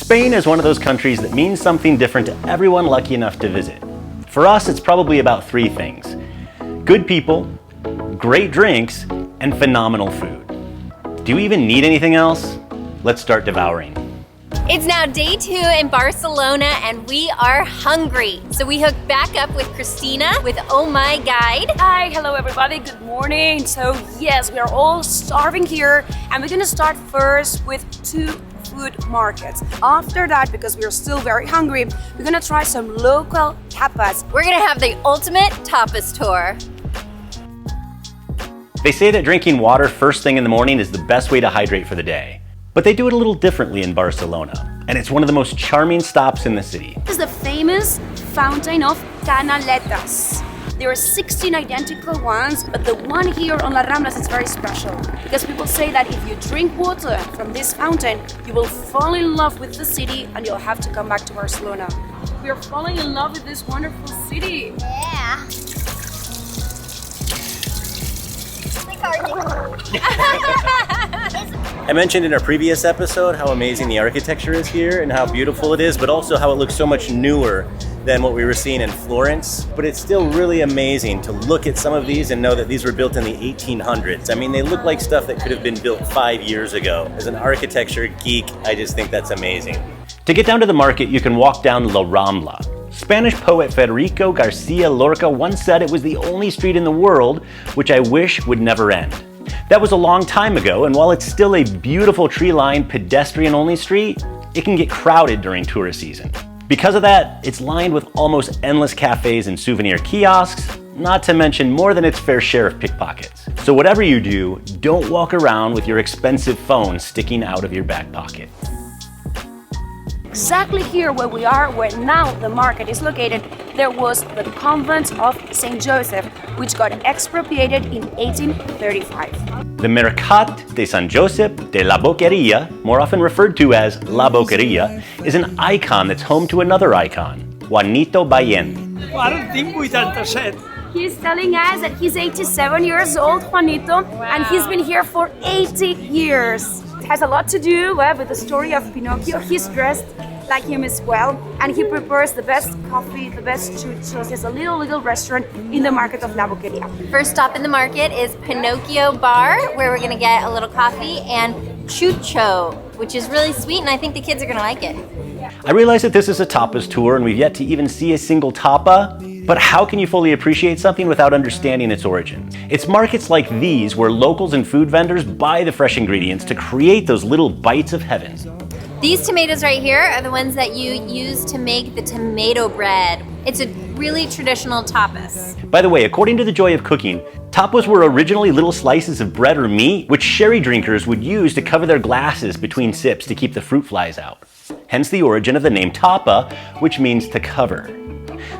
Spain is one of those countries that means something different to everyone lucky enough to visit. For us, it's probably about three things: good people, great drinks, and phenomenal food. Do you even need anything else? Let's start devouring. It's now day 2 in Barcelona and we are hungry. So we hooked back up with Cristina with Oh My Guide. Hi, hello everybody, good morning. So yes, we are all starving here and we're gonna start first with 2 food markets. After that, because we are still very hungry, we're gonna try some local tapas. We're gonna have the ultimate tapas tour. They say that drinking water first thing in the morning is the best way to hydrate for the day. But they do it a little differently in Barcelona, and it's one of the most charming stops in the city. This is the famous fountain of Canaletes. There are 16 identical ones, but the one here on La Rambla is very special because people say that if you drink water from this fountain, you will fall in love with the city and you'll have to come back to Barcelona. We are falling in love with this wonderful city. Yeah. I mentioned in our previous episode how amazing the architecture is here and how beautiful it is, but also how it looks so much newer than what we were seeing in Florence. But it's still really amazing to look at some of these and know that these were built in the 1800s. I mean, they look like stuff that could have been built 5 years ago. As an architecture geek, I just think that's amazing. To get down to the market, you can walk down La Rambla. Spanish poet Federico Garcia Lorca once said it was the only street in the world which I wish would never end. That was a long time ago, and while it's still a beautiful tree-lined, pedestrian-only street, it can get crowded during tourist season. Because of that, it's lined with almost endless cafes and souvenir kiosks, not to mention more than its fair share of pickpockets. So whatever you do, don't walk around with your expensive phone sticking out of your back pocket. Exactly here where we are, where now the market is located, there was the convent of St. Joseph, which got expropriated in 1835. The Mercat de San Josep de la Boqueria, more often referred to as La Boqueria, is an icon that's home to another icon, Juanito Ballén. Ara tinc 87. He's telling us that he's 87 years old, Juanito, and he's been here for 80 years. It has a lot to do with the story of Pinocchio. He's dressed like him as well, and he prepares the best coffee, the best chuchos. There's a little restaurant in the market of La Boqueria. First stop in the market is Pinocchio Bar, where we're gonna get a little coffee and chucho, which is really sweet, and I think the kids are gonna like it. I realize that this is a tapas tour and we've yet to even see a single tapa, but how can you fully appreciate something without understanding its origin? It's markets like these where locals and food vendors buy the fresh ingredients to create those little bites of heaven. These tomatoes right here are the ones that you use to make the tomato bread. It's a really traditional tapas. By the way, according to The Joy of Cooking, tapas were originally little slices of bread or meat which sherry drinkers would use to cover their glasses between sips to keep the fruit flies out. Hence the origin of the name tapa, which means to cover.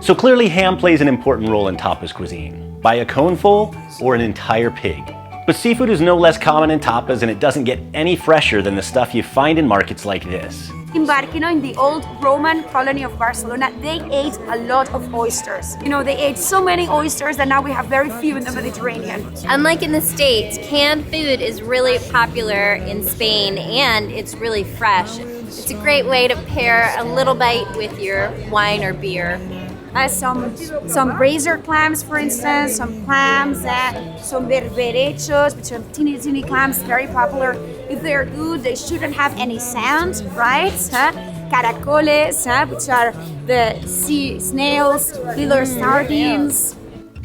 So clearly ham plays an important role in tapas cuisine. Buy a coneful or an entire pig. But seafood is no less common in tapas, and it doesn't get any fresher than the stuff you find in markets like this. In Barcelona, in the old Roman colony of Barcelona, they ate a lot of oysters. They ate so many oysters that now we have very few in the Mediterranean. Unlike in the States, canned food is really popular in Spain, and it's really fresh. It's a great way to pair a little bite with your wine or beer. Some razor clams, for instance, some clams, some berberechos, which are teeny clams, very popular. If they're good, they shouldn't have any sound, right? Caracoles, which are the sea snails, little sardines.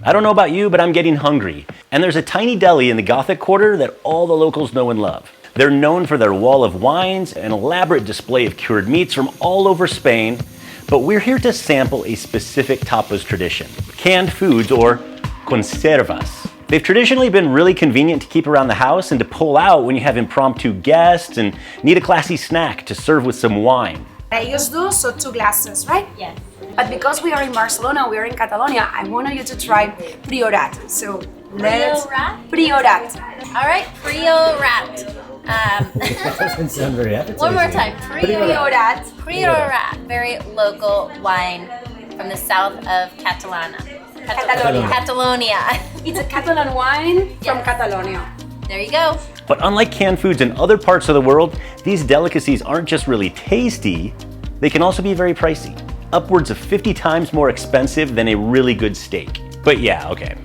I don't know about you, but I'm getting hungry. And there's a tiny deli in the Gothic quarter that all the locals know and love. They're known for their wall of wines, an elaborate display of cured meats from all over Spain, but we're here to sample a specific tapas tradition, canned foods or conservas. They've traditionally been really convenient to keep around the house and to pull out when you have impromptu guests and need a classy snack to serve with some wine. Ellos do, so 2 glasses, right? Yes. But because we are in Barcelona, we are in Catalonia, I wanted you to try priorat. So let's... Priorat. All right, priorat. That doesn't sound very appetizing. One more time. Priorat. Priorat. Very local wine from the south of Catalonia. Catalonia. Catalonia. It's a Catalan wine from Catalonia. There you go. But unlike canned foods in other parts of the world, these delicacies aren't just really tasty, they can also be very pricey. Upwards of 50 times more expensive than a really good steak. But yeah, okay,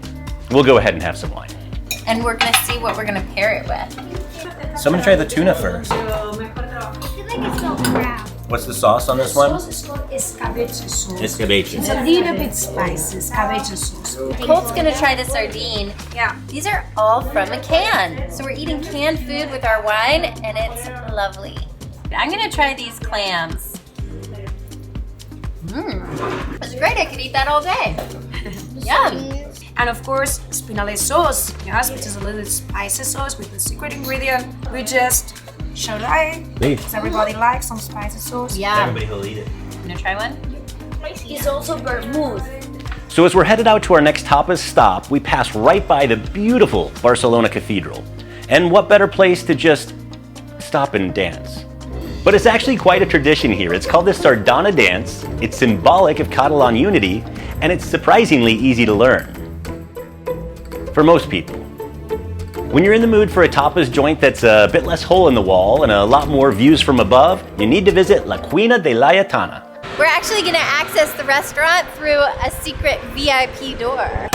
we'll go ahead and have some wine. And we're gonna see what we're gonna pair it with. So I'm gonna try the tuna first. I feel like it's not brown. What's the sauce on this one? Sauce is called escabeche sauce. Escabeche. It's a little bit spicy, escabeche sauce. Colt's gonna try the sardine. Yeah. These are all from a can. So we're eating canned food with our wine, and it's lovely. I'm gonna try these clams. It's great, I could eat that all day. Yum. And of course, spinale sauce, yes, which is a little spicy sauce with the secret ingredient. We just showed right. Because everybody likes some spicy sauce. Yeah. Everybody will eat it. You gonna try one? It's also vermouth. So as we're headed out to our next tapas stop, we pass right by the beautiful Barcelona Cathedral. And what better place to just stop and dance? But it's actually quite a tradition here. It's called the Sardana dance. It's symbolic of Catalan unity, and it's surprisingly easy to learn. For most people. When you're in the mood for a tapas joint that's a bit less hole in the wall and a lot more views from above, you need to visit La Cuina de Laietana. We're actually gonna access the restaurant through a secret VIP door.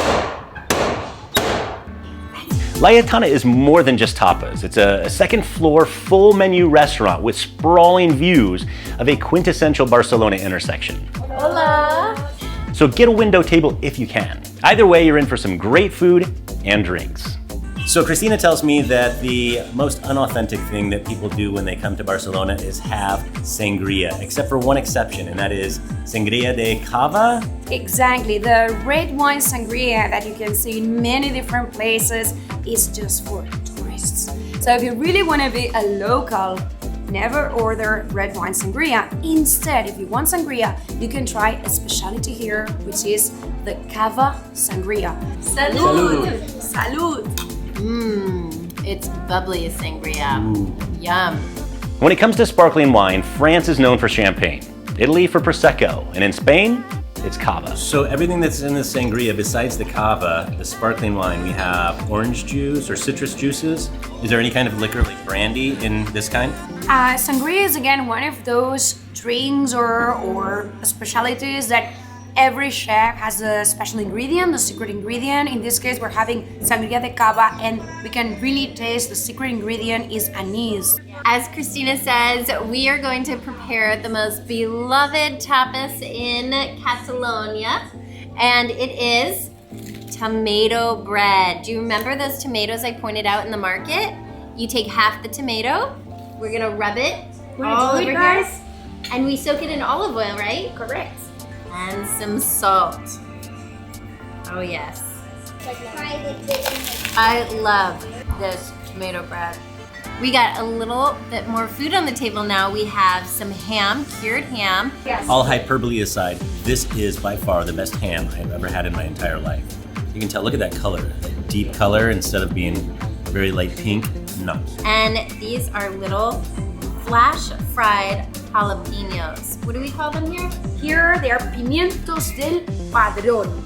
Laietana is more than just tapas. It's a second floor full menu restaurant with sprawling views of a quintessential Barcelona intersection. Hola. So get a window table if you can. Either way, you're in for some great food and drinks. So Cristina tells me that the most unauthentic thing that people do when they come to Barcelona is have sangria, except for one exception, and that is sangria de cava. Exactly. The red wine sangria that you can see in many different places is just for tourists. So if you really want to be a local, never order red wine sangria. Instead, if you want sangria, you can try a specialty here, which is the cava sangria. Salud. Salud. It's bubbly sangria. Yum. When it comes to sparkling wine, France is known for champagne, Italy for Prosecco, and in Spain, it's cava. So everything that's in the sangria, besides the cava, the sparkling wine, we have orange juice or citrus juices. Is there any kind of liquor like brandy in this kind? Sangria is again one of those drinks or specialties that every chef has a special ingredient, the secret ingredient. In this case, we're having sangria de cava, and we can really taste the secret ingredient is anise. As Cristina says, we are going to prepare the most beloved tapas in Catalonia, and it is tomato bread. Do you remember those tomatoes I pointed out in the market? You take half the tomato, we're gonna rub it all over here, and we soak it in olive oil, right? Correct. And some salt. Oh yes. I love this tomato bread. We got a little bit more food on the table now. We have some ham, cured ham. Yes. All hyperbole aside, this is by far the best ham I've ever had in my entire life. You can tell, look at that color, that deep color instead of being very light pink. No. And these are little flash fried jalapenos. What do we call them here? Here they are pimientos del padrón.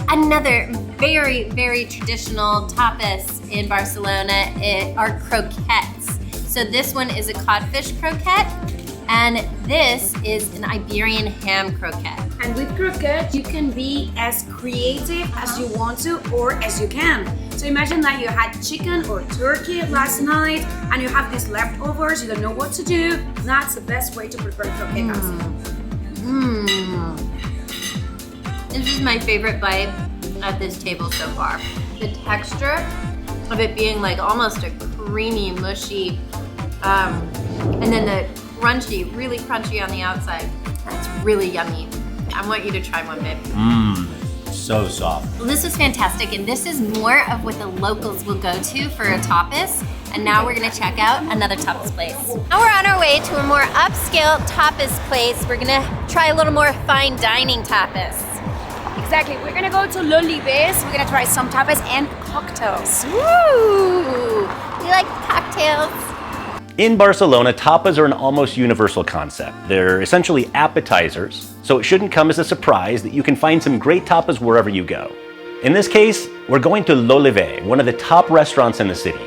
Another very, very traditional tapas in Barcelona are croquettes. So this one is a codfish croquette, and this is an Iberian ham croquette. And with croquette, you can be as creative as you want to or as you can. So imagine that you had chicken or turkey last night and you have these leftovers, you don't know what to do. That's the best way to prepare croquetas. This is my favorite bite at this table so far. The texture of it being like almost a creamy, mushy, and then the crunchy, really crunchy on the outside. That's really yummy. I want you to try one, babe. So soft. Well, this was fantastic, and this is more of what the locals will go to for a tapas. And now we're gonna check out another tapas place. Now we're on our way to a more upscale tapas place. We're gonna try a little more fine dining tapas. Exactly, we're gonna go to Lolibes, we're gonna try some tapas and cocktails. Woo! We like cocktails. In Barcelona, tapas are an almost universal concept. They're essentially appetizers, so it shouldn't come as a surprise that you can find some great tapas wherever you go. In this case, we're going to Lolibes, one of the top restaurants in the city.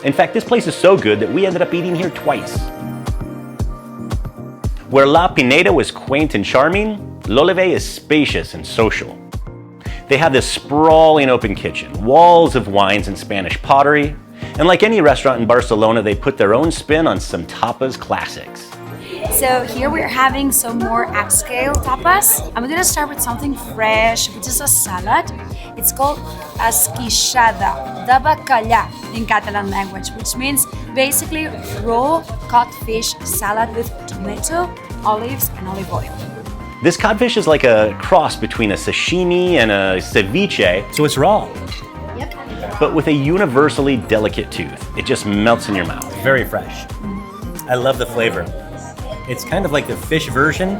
In fact, this place is so good that we ended up eating here twice. Where La Pineda was quaint and charming, L'Olive is spacious and social. They have this sprawling open kitchen, walls of wines and Spanish pottery, and like any restaurant in Barcelona, they put their own spin on some tapas classics. So here we're having some more upscale tapas. I'm gonna start with something fresh, which is a salad. It's called esqueixada de bacallà in Catalan language, which means basically raw cod fish salad with tomato, olives, and olive oil. This codfish is like a cross between a sashimi and a ceviche, so it's raw. Yep. But with a universally delicate tooth. It just melts in your mouth. Very fresh. I love the flavor. It's kind of like the fish version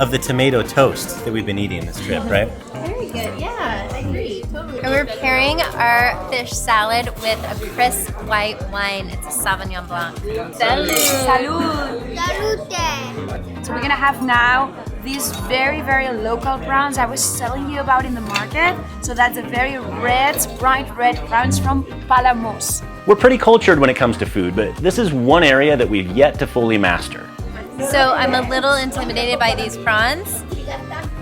of the tomato toast that we've been eating this trip, right? Very good. Yeah, I agree. Totally. And we're pairing our fish salad with a crisp white wine. It's a Sauvignon Blanc. Salud. Salud! Salute! So we're gonna have now these very, very local prawns I was telling you about in the market. So that's a very red, bright red prawns from Palamós. We're pretty cultured when it comes to food, but this is one area that we've yet to fully master. So I'm a little intimidated by these prawns.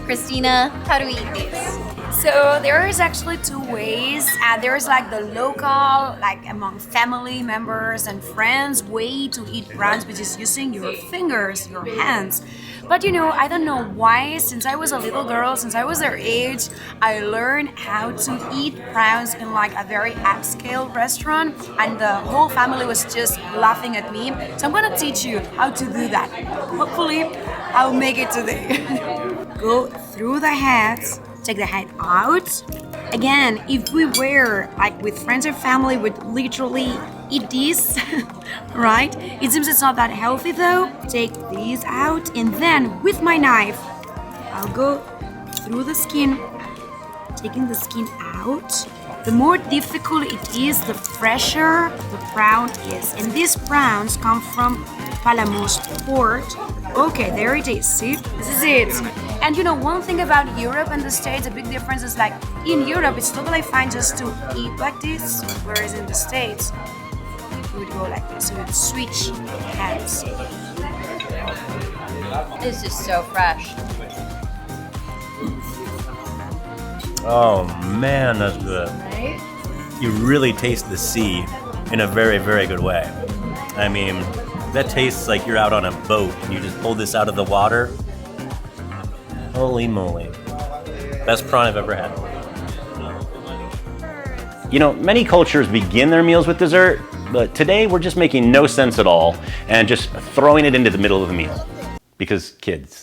Christina, how do we eat these? So there is actually two ways. There's like the local, like among family members and friends, way to eat prawns, which is using your fingers, your hands. But you know, I don't know why, since I was a little girl, since I was their age, I learned how to eat prawns in like a very upscale restaurant, and the whole family was just laughing at me. So I'm gonna teach you how to do that. Hopefully, I'll make it today. Go through the heads, take the head out. Again, if we were like with friends or family, would literally eat this, right? It seems it's not that healthy though. Take these out, and then with my knife, I'll go through the skin, taking the skin out. The more difficult it is, the fresher the prawn is. And these prawns come from Palamós port. Okay, there it is, see? This is it. And you know, one thing about Europe and the States, a big difference is like, in Europe, it's totally fine just to eat like this, whereas in the States, we would go like this, so we'd switch hands. This is so fresh. Oh man, that's good. Right? You really taste the sea in a very, very good way. I mean, that tastes like you're out on a boat and you just pulled this out of the water. Holy moly. Best prawn I've ever had. You know, many cultures begin their meals with dessert, but today we're just making no sense at all and just throwing it into the middle of the meal. Because kids.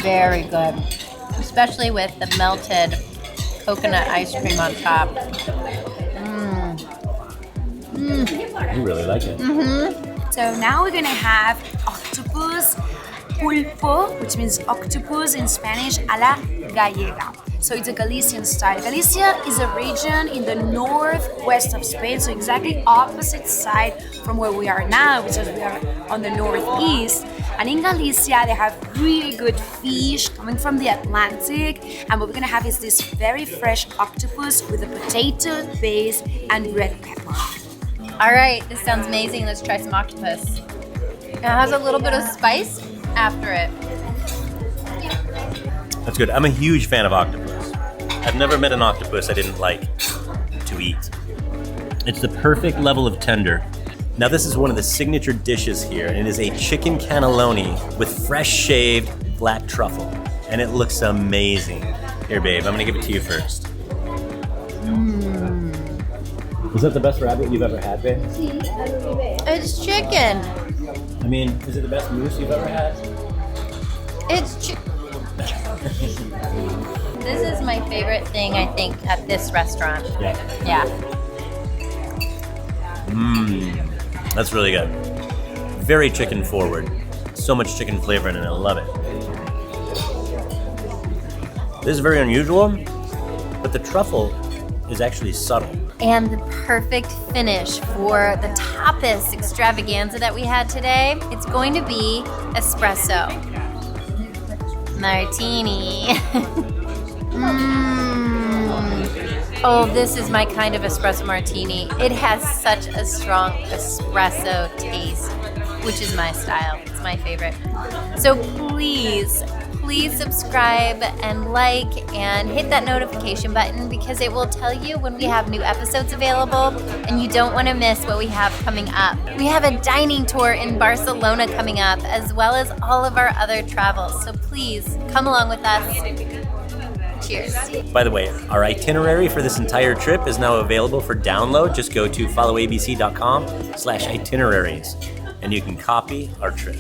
Very good. Especially with the melted coconut ice cream on top. You really like it. So now we're gonna have octopus pulpo, which means octopus in Spanish, a la gallega. So it's a Galician style. Galicia is a region in the northwest of Spain, so exactly opposite side from where we are now, because we are on the northeast. And in Galicia, they have really good fish coming from the Atlantic. And what we're gonna have is this very fresh octopus with a potato base and red pepper. All right, this sounds amazing. Let's try some octopus. It has a little bit of spice after it. That's good. I'm a huge fan of octopus. I've never met an octopus I didn't like to eat. It's the perfect level of tender. Now this is one of the signature dishes here, and it is a chicken cannelloni with fresh shaved black truffle, and it looks amazing. Here, babe, I'm gonna give it to you first. Was that the best rabbit you've ever had, babe? It's chicken. I mean, is it the best moose you've ever had? It's chicken. This is my favorite thing, I think, at this restaurant. Yeah. Yeah. That's really good. Very chicken forward. So much chicken flavor in it, I love it. This is very unusual, but the truffle is actually subtle. And the perfect finish for the tapas extravaganza that we had today, it's going to be espresso. Martini. Oh, this is my kind of espresso martini. It has such a strong espresso taste, which is my style. It's my favorite. So please subscribe and like and hit that notification button because it will tell you when we have new episodes available and you don't want to miss what we have coming up. We have a dining tour in Barcelona coming up as well as all of our other travels. So please come along with us. Cheers. By the way, our itinerary for this entire trip is now available for download. Just go to followabc.com/itineraries and you can copy our trip.